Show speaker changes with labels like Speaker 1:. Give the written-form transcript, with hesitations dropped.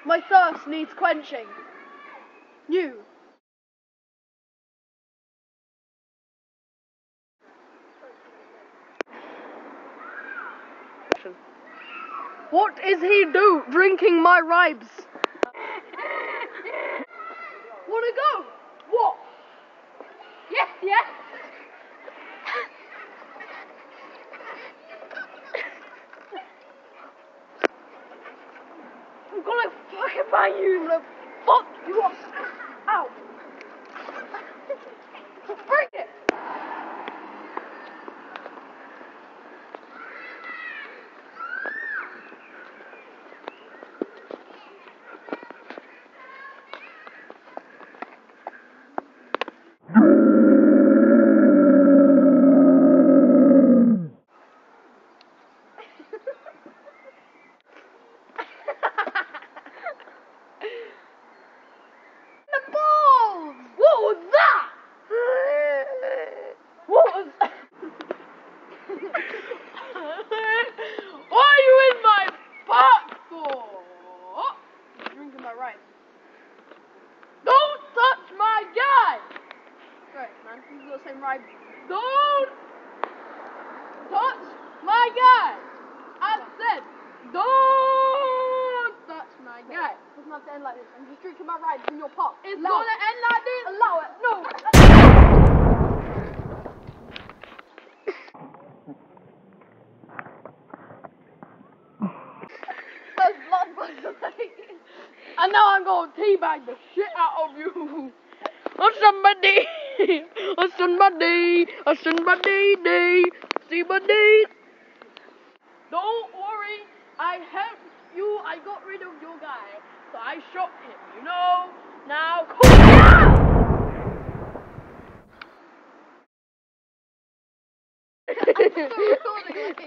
Speaker 1: My thirst needs quenching. You. What is he drinking my ribes? Wanna go? What?
Speaker 2: Yes, yes.
Speaker 1: I'm gonna fucking bang you. I'm gonna fuck you up. Ow. Bring it. The balls! What was that? What was that? What are you in my butt for? You're drinking my rice. Don't touch my guy! Right, man, you've got the same right. Don't touch my guy! I said, don't touch my guy. It doesn't have to end like this. I'm just drinking my rice in your pot. It's gonna end like this. Allow it. No. There's blood by the leg. And now I'm gonna teabag the shit out of you. Oh somebody, oh somebody, oh somebody, somebody. Don't worry, I helped you. I got rid of your guy, so I shot him. You know. Now, cool down. I'm still recording.